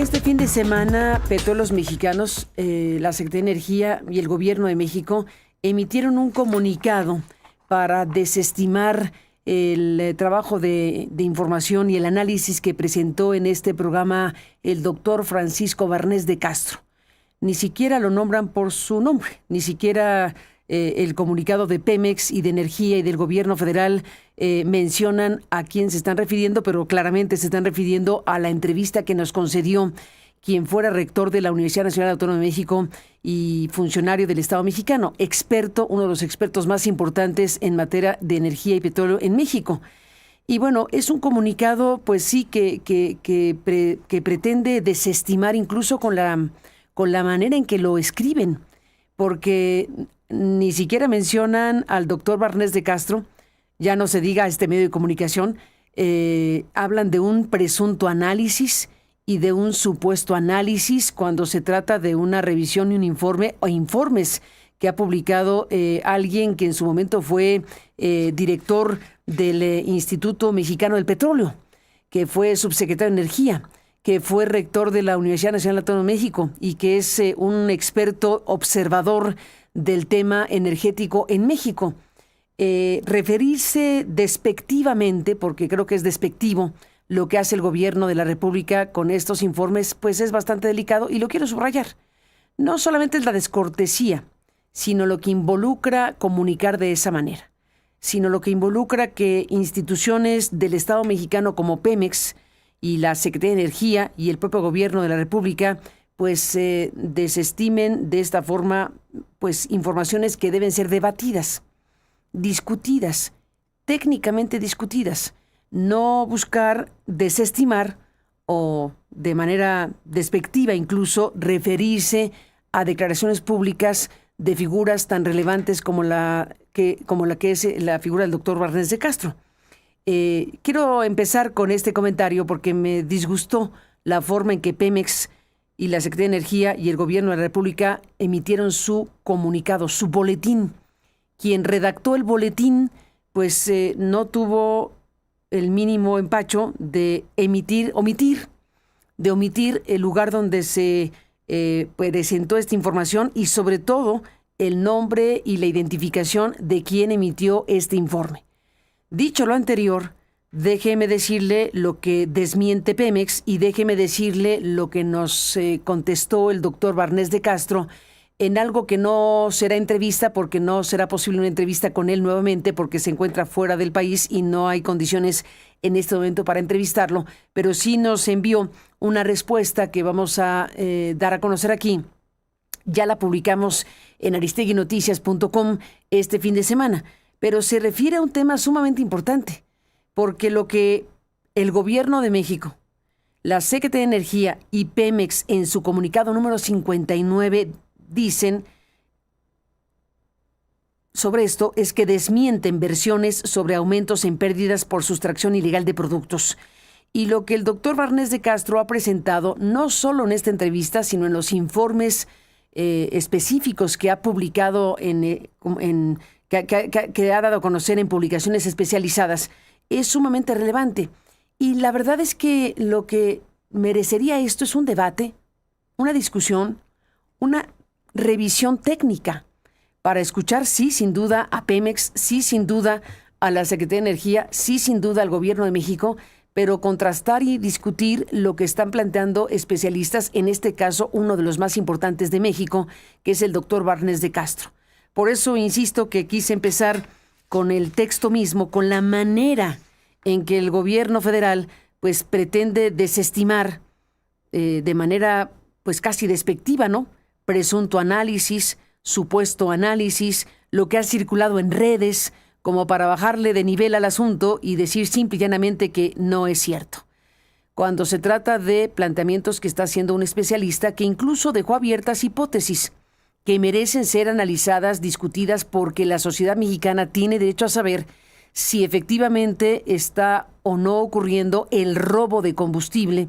Este fin de semana, Petróleos Mexicanos, la Secretaría de Energía y el Gobierno de México emitieron un comunicado para desestimar el trabajo de información y el análisis que presentó en este programa el doctor Francisco Barnés de Castro. Ni siquiera lo nombran por su nombre, ni siquiera el comunicado de Pemex y de Energía y del Gobierno Federal mencionan a quién se están refiriendo, pero claramente se están refiriendo a la entrevista que nos concedió quien fuera rector de la Universidad Nacional Autónoma de México y funcionario del Estado mexicano, experto, uno de los expertos más importantes en materia de energía y petróleo en México. Y bueno, es un comunicado, pues sí, que pretende desestimar incluso con la manera en que lo escriben, porque ni siquiera mencionan al doctor Barnés de Castro, ya no se diga a este medio de comunicación, hablan de un presunto análisis y de un supuesto análisis cuando se trata de una revisión y un informe o informes que ha publicado alguien que en su momento fue director del Instituto Mexicano del Petróleo, que fue subsecretario de Energía, que fue rector de la Universidad Nacional Autónoma de México y que es un experto observador del tema energético en México. Referirse despectivamente, porque creo que es despectivo, lo que hace el gobierno de la República con estos informes, pues es bastante delicado y lo quiero subrayar. No solamente es la descortesía, sino lo que involucra comunicar de esa manera, sino lo que involucra que instituciones del Estado mexicano como Pemex y la Secretaría de Energía y el propio gobierno de la República pues desestimen de esta forma pues informaciones que deben ser debatidas, discutidas, técnicamente discutidas. No buscar desestimar o de manera despectiva incluso referirse a declaraciones públicas de figuras tan relevantes como la que es la figura del doctor Barnés de Castro. Quiero empezar con este comentario porque me disgustó la forma en que Pemex y la Secretaría de Energía y el Gobierno de la República emitieron su comunicado, su boletín. Quien redactó el boletín pues no tuvo el mínimo empacho de omitir el lugar donde se presentó esta información y sobre todo el nombre y la identificación de quien emitió este informe. Dicho lo anterior, déjeme decirle lo que desmiente Pemex y déjeme decirle lo que nos contestó el doctor Barnés de Castro en algo que no será entrevista porque no será posible una entrevista con él nuevamente porque se encuentra fuera del país y no hay condiciones en este momento para entrevistarlo, pero sí nos envió una respuesta que vamos a dar a conocer aquí. Ya la publicamos en aristeguinoticias.com este fin de semana, pero se refiere a un tema sumamente importante, porque lo que el Gobierno de México, la Secretaría de Energía y Pemex en su comunicado número 59 dicen sobre esto es que desmienten versiones sobre aumentos en pérdidas por sustracción ilegal de productos. Y lo que el doctor Barnés de Castro ha presentado, no solo en esta entrevista, sino en los informes específicos que ha publicado, que ha dado a conocer en publicaciones especializadas, es sumamente relevante. Y la verdad es que lo que merecería esto es un debate, una discusión, una revisión técnica para escuchar, sí, sin duda, a Pemex, sí, sin duda, a la Secretaría de Energía, sí, sin duda, al Gobierno de México, pero contrastar y discutir lo que están planteando especialistas, en este caso, uno de los más importantes de México, que es el doctor Barnés de Castro. Por eso insisto que quise empezar con el texto mismo, con la manera en que el Gobierno federal pues pretende desestimar de manera pues casi despectiva, ¿no?, presunto análisis, supuesto análisis, lo que ha circulado en redes, como para bajarle de nivel al asunto y decir simple y llanamente que no es cierto. Cuando se trata de planteamientos que está haciendo un especialista que incluso dejó abiertas hipótesis que merecen ser analizadas, discutidas, porque la sociedad mexicana tiene derecho a saber si efectivamente está o no ocurriendo el robo de combustible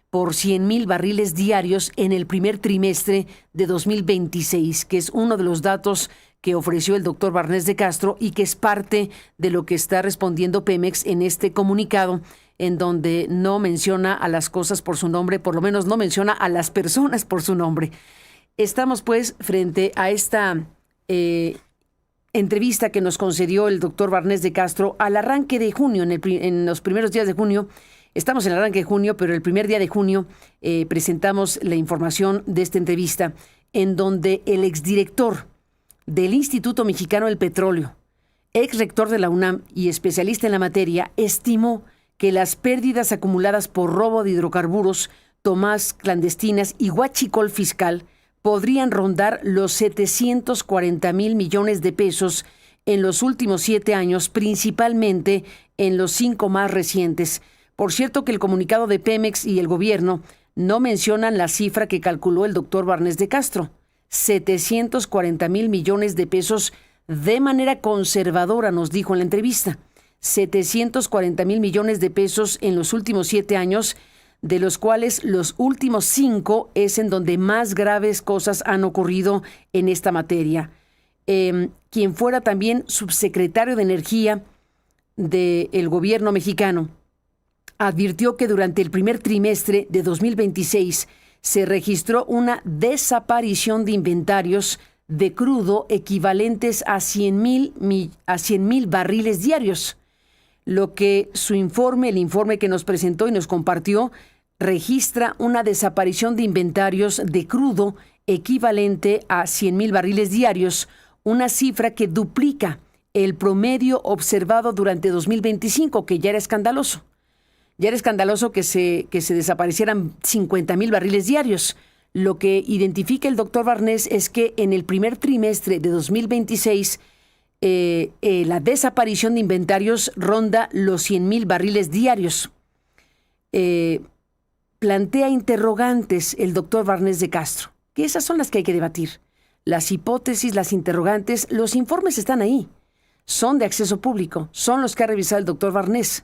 por 100,000 barriles diarios en el primer trimestre de 2026, que es uno de los datos que ofreció el doctor Barnés de Castro y que es parte de lo que está respondiendo Pemex en este comunicado, en donde no menciona a las cosas por su nombre, por lo menos no menciona a las personas por su nombre. Estamos pues frente a esta entrevista que nos concedió el doctor Barnés de Castro al arranque de junio, en los primeros días de junio. Estamos en el arranque de junio, pero el primer día de junio presentamos la información de esta entrevista, en donde el exdirector del Instituto Mexicano del Petróleo, ex rector de la UNAM y especialista en la materia, estimó que las pérdidas acumuladas por robo de hidrocarburos, tomas clandestinas y huachicol fiscal podrían rondar los 740,000 millones de pesos en los últimos 7 años, principalmente en los 5 más recientes. Por cierto que el comunicado de Pemex y el gobierno no mencionan la cifra que calculó el doctor Barnés de Castro, 740,000 millones de pesos de manera conservadora, nos dijo en la entrevista. 740,000 millones de pesos en los últimos 7 años, de los cuales los últimos 5 es en donde más graves cosas han ocurrido en esta materia. Quien fuera también subsecretario de Energía del gobierno mexicano advirtió que durante el primer trimestre de 2026 se registró una desaparición de inventarios de crudo equivalentes a 100,000 barriles diarios. Lo que su informe, el informe que nos presentó y nos compartió, registra una desaparición de inventarios de crudo equivalente a 100,000 barriles diarios, una cifra que duplica el promedio observado durante 2025, que ya era escandaloso. Ya era escandaloso que se desaparecieran 50,000 barriles diarios. Lo que identifica el doctor Barnés es que en el primer trimestre de 2026 la desaparición de inventarios ronda los 100,000 barriles diarios. Plantea interrogantes el doctor Barnés de Castro, que esas son las que hay que debatir. Las hipótesis, las interrogantes, los informes están ahí. Son de acceso público, son los que ha revisado el doctor Barnés.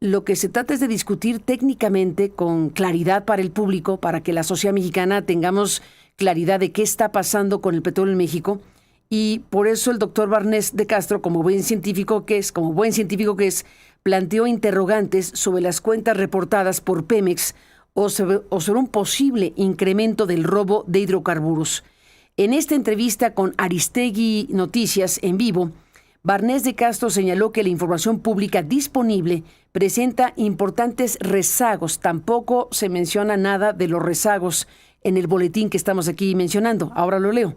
Lo que se trata es de discutir técnicamente con claridad para el público, para que la sociedad mexicana tengamos claridad de qué está pasando con el petróleo en México. Y por eso el doctor Barnés de Castro, como buen científico que es, planteó interrogantes sobre las cuentas reportadas por Pemex o sobre un posible incremento del robo de hidrocarburos. En esta entrevista con Aristegui Noticias en vivo, Barnés de Castro señaló que la información pública disponible presenta importantes rezagos. Tampoco se menciona nada de los rezagos en el boletín que estamos aquí mencionando. Ahora lo leo.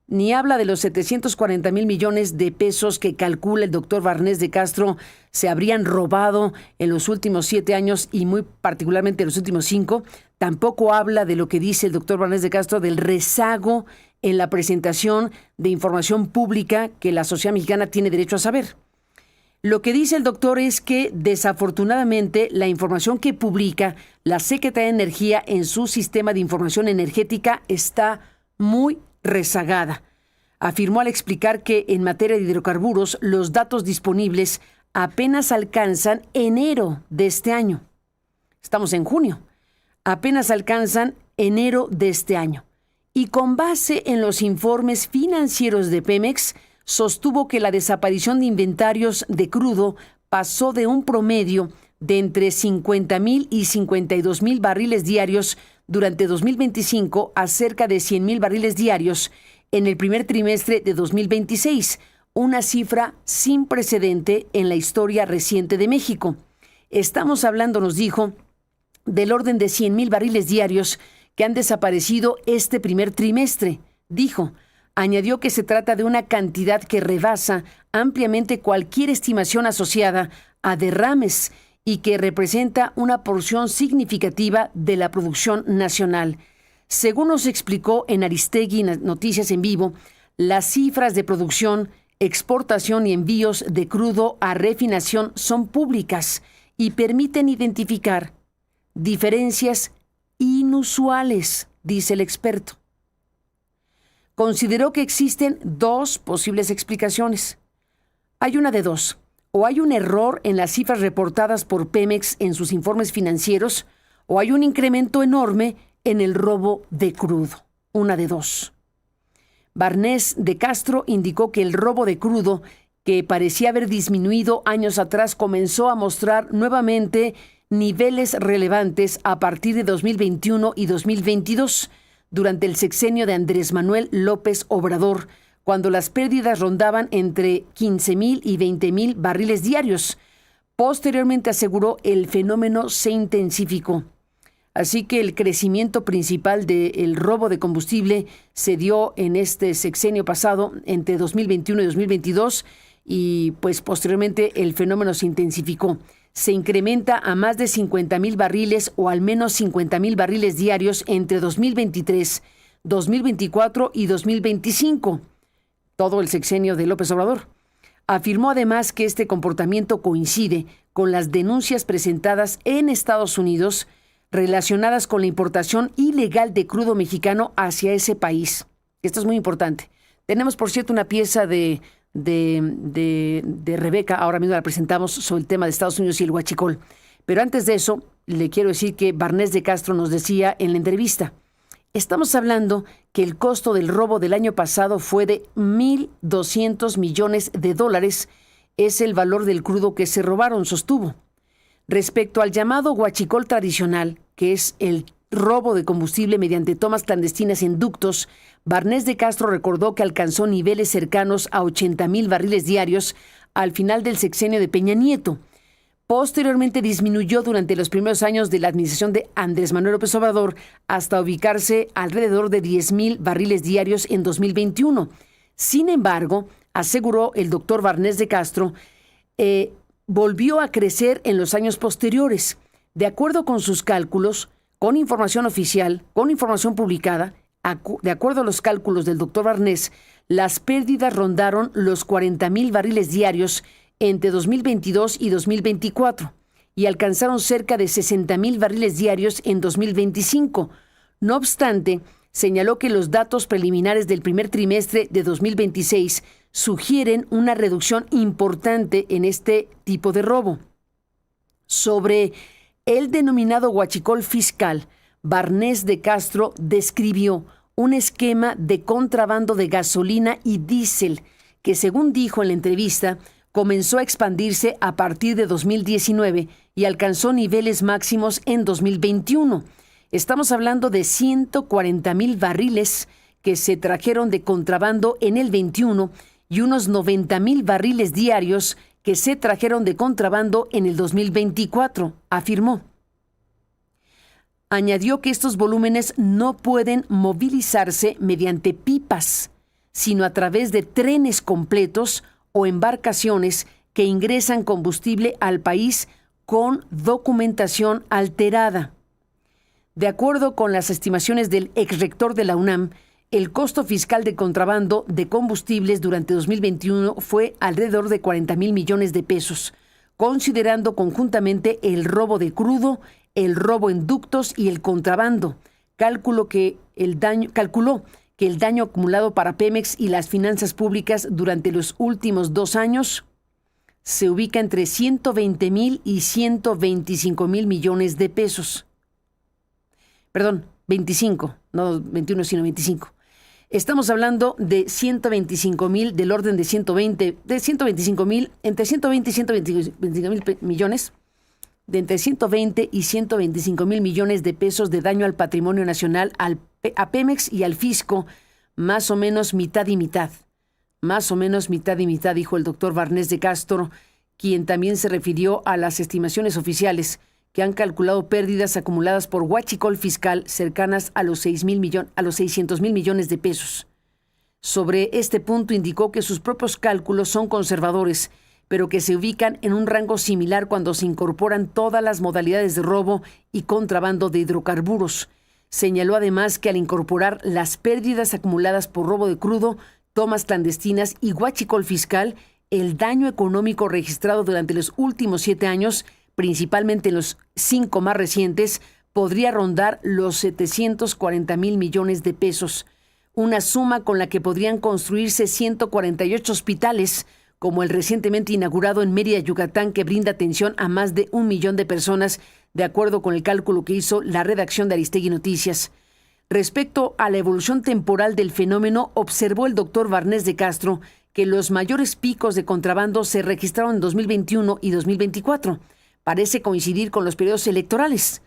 Ni habla de los 740,000 millones de pesos que calcula el doctor Barnés de Castro se habrían robado en los últimos 7 años y muy particularmente en los últimos 5. Tampoco habla de lo que dice el doctor Barnés de Castro del rezago en la presentación de información pública que la sociedad mexicana tiene derecho a saber. Lo que dice el doctor es que desafortunadamente la información que publica la Secretaría de Energía en su sistema de información energética está muy rezagada. Afirmó al explicar que en materia de hidrocarburos los datos disponibles apenas alcanzan enero de este año. Estamos en junio. Apenas alcanzan enero de este año. Y con base en los informes financieros de Pemex, sostuvo que la desaparición de inventarios de crudo pasó de un promedio de entre 50,000 y 52,000 barriles diarios durante 2025 a cerca de 100,000 barriles diarios en el primer trimestre de 2026, una cifra sin precedente en la historia reciente de México. Estamos hablando, nos dijo, del orden de 100,000 barriles diarios que han desaparecido este primer trimestre, dijo. Añadió que se trata de una cantidad que rebasa ampliamente cualquier estimación asociada a derrames y que representa una porción significativa de la producción nacional. Según nos explicó en Aristegui Noticias en vivo, las cifras de producción, exportación y envíos de crudo a refinación son públicas y permiten identificar diferencias inusuales, dice el experto. Consideró que existen 2 posibles explicaciones. Hay una de 2. O hay un error en las cifras reportadas por Pemex en sus informes financieros, o hay un incremento enorme en el robo de crudo. Una de 2. Barnés de Castro indicó que el robo de crudo, que parecía haber disminuido años atrás, comenzó a mostrar nuevamente niveles relevantes a partir de 2021 y 2022, durante el sexenio de Andrés Manuel López Obrador, cuando las pérdidas rondaban entre 15,000 y 20,000 barriles diarios. Posteriormente aseguró el fenómeno se intensificó. Así que el crecimiento principal del robo de combustible se dio en este sexenio pasado, entre 2021 y 2022, y pues posteriormente el fenómeno se intensificó. Se incrementa a más de 50,000 barriles o al menos 50,000 barriles diarios entre 2023, 2024 y 2025, todo el sexenio de López Obrador. Afirmó además que este comportamiento coincide con las denuncias presentadas en Estados Unidos relacionadas con la importación ilegal de crudo mexicano hacia ese país. Esto es muy importante. Tenemos, por cierto, una pieza de Rebeca, ahora mismo la presentamos, sobre el tema de Estados Unidos y el huachicol. Pero antes de eso, le quiero decir que Barnés de Castro nos decía en la entrevista, estamos hablando que el costo del robo del año pasado fue de $1,200 millones. Es el valor del crudo que se robaron, sostuvo. Respecto al llamado huachicol tradicional, que es el robo de combustible mediante tomas clandestinas en ductos, Barnés de Castro recordó que alcanzó niveles cercanos a 80,000 barriles diarios al final del sexenio de Peña Nieto. Posteriormente disminuyó durante los primeros años de la administración de Andrés Manuel López Obrador hasta ubicarse alrededor de 10,000 barriles diarios en 2021. Sin embargo, aseguró el doctor Barnés de Castro, volvió a crecer en los años posteriores. De acuerdo con sus cálculos, con información oficial, con información publicada, de acuerdo a los cálculos del doctor Barnés, las pérdidas rondaron los 40,000 barriles diarios entre 2022 y 2024 y alcanzaron cerca de 60,000 barriles diarios en 2025. No obstante, señaló que los datos preliminares del primer trimestre de 2026 sugieren una reducción importante en este tipo de robo. Sobre el denominado huachicol fiscal, Barnés de Castro describió un esquema de contrabando de gasolina y diésel que, según dijo en la entrevista, comenzó a expandirse a partir de 2019 y alcanzó niveles máximos en 2021. Estamos hablando de 140,000 barriles que se trajeron de contrabando en el 21 y unos 90,000 barriles diarios que se trajeron de contrabando en el 2024, afirmó. Añadió que estos volúmenes no pueden movilizarse mediante pipas, sino a través de trenes completos o embarcaciones que ingresan combustible al país con documentación alterada. De acuerdo con las estimaciones del exrector de la UNAM, el costo fiscal de contrabando de combustibles durante 2021 fue alrededor de 40,000 millones de pesos, considerando conjuntamente el robo de crudo, el robo en ductos y el contrabando. Calculó que el daño acumulado para Pemex y las finanzas públicas durante los últimos 2 años se ubica entre 120,000 y 125,000 millones de pesos. Perdón, 25, no 21, sino 25. Estamos hablando de 125,000, del orden de 125,000, entre 120 y 125,000 millones, de entre 120 y 125,000 millones de pesos de daño al patrimonio nacional, a Pemex y al fisco, más o menos mitad y mitad. Más o menos mitad y mitad, dijo el doctor Barnés de Castro, quien también se refirió a las estimaciones oficiales que han calculado pérdidas acumuladas por huachicol fiscal cercanas a los 600,000 millones de pesos. Sobre este punto indicó que sus propios cálculos son conservadores, pero que se ubican en un rango similar cuando se incorporan todas las modalidades de robo y contrabando de hidrocarburos. Señaló además que al incorporar las pérdidas acumuladas por robo de crudo, tomas clandestinas y huachicol fiscal, el daño económico registrado durante los últimos 7 años, principalmente en los 5 más recientes, podría rondar los 740,000 millones de pesos, una suma con la que podrían construirse 148 hospitales, como el recientemente inaugurado en Mérida, Yucatán, que brinda atención a más de 1 millón de personas, de acuerdo con el cálculo que hizo la redacción de Aristegui Noticias. Respecto a la evolución temporal del fenómeno, observó el doctor Barnés de Castro que los mayores picos de contrabando se registraron en 2021 y 2024. Parece coincidir con los periodos electorales.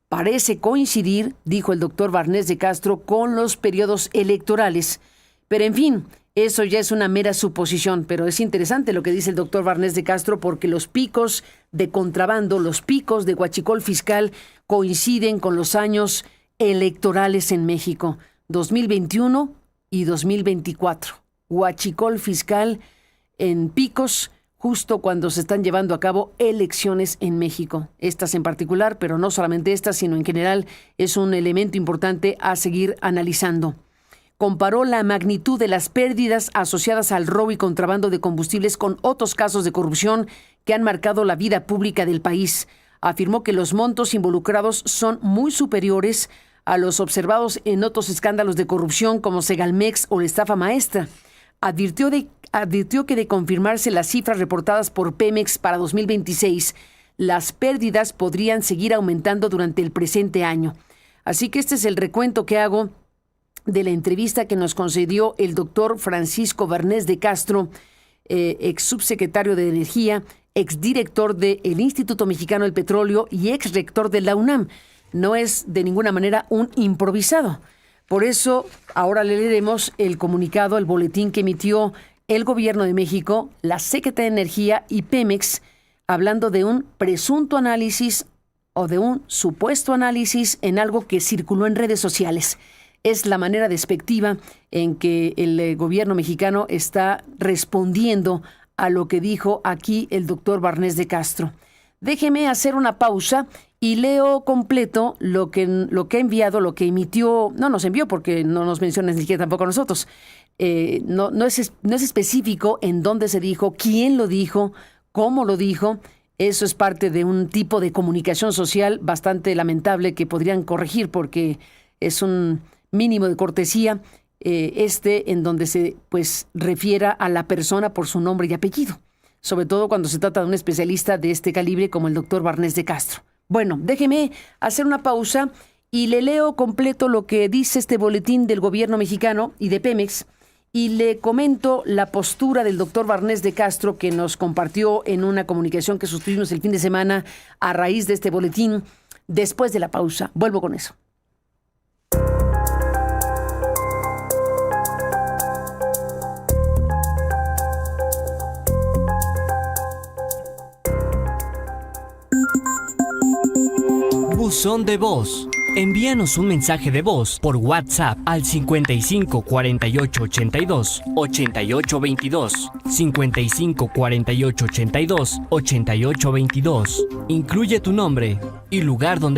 Parece coincidir, dijo el doctor Barnés de Castro, con los periodos electorales. Pero en fin, eso ya es una mera suposición, pero es interesante lo que dice el doctor Barnés de Castro porque los picos de contrabando, los picos de huachicol fiscal coinciden con los años electorales en México, 2021 y 2024. Huachicol fiscal en picos justo cuando se están llevando a cabo elecciones en México. Estas en particular, pero no solamente estas, sino en general, es un elemento importante a seguir analizando. Comparó la magnitud de las pérdidas asociadas al robo y contrabando de combustibles con otros casos de corrupción que han marcado la vida pública del país. Afirmó que los montos involucrados son muy superiores a los observados en otros escándalos de corrupción como Segalmex o la estafa maestra. Advirtió que de confirmarse las cifras reportadas por Pemex para 2026, las pérdidas podrían seguir aumentando durante el presente año. Así que este es el recuento que hago de la entrevista que nos concedió el doctor Francisco Barnés de Castro, ex subsecretario de Energía, exdirector del Instituto Mexicano del Petróleo y ex rector de la UNAM. No es de ninguna manera un improvisado. Por eso, ahora le leeremos el comunicado, el boletín que emitió el Gobierno de México, la Secretaría de Energía y Pemex, hablando de un presunto análisis o de un supuesto análisis en algo que circuló en redes sociales. Es la manera despectiva en que el gobierno mexicano está respondiendo a lo que dijo aquí el doctor Barnés de Castro. Déjeme hacer una pausa y leo completo lo que ha enviado, lo que emitió, no nos envió porque no nos menciona ni siquiera tampoco a nosotros. No es específico en dónde se dijo, quién lo dijo, cómo lo dijo. Eso es parte de un tipo de comunicación social bastante lamentable que podrían corregir porque es un mínimo de cortesía en donde se refiera a la persona por su nombre y apellido, sobre todo cuando se trata de un especialista de este calibre como el doctor Barnés de Castro. Bueno, déjeme hacer una pausa y le leo completo lo que dice este boletín del gobierno mexicano y de Pemex y le comento la postura del doctor Barnés de Castro que nos compartió en una comunicación que sostuvimos el fin de semana a raíz de este boletín después de la pausa. Vuelvo con eso. Buzón de voz. Envíanos un mensaje de voz por WhatsApp al 55 48 82 88 22, 55 48 82 88 22. Incluye tu nombre y lugar donde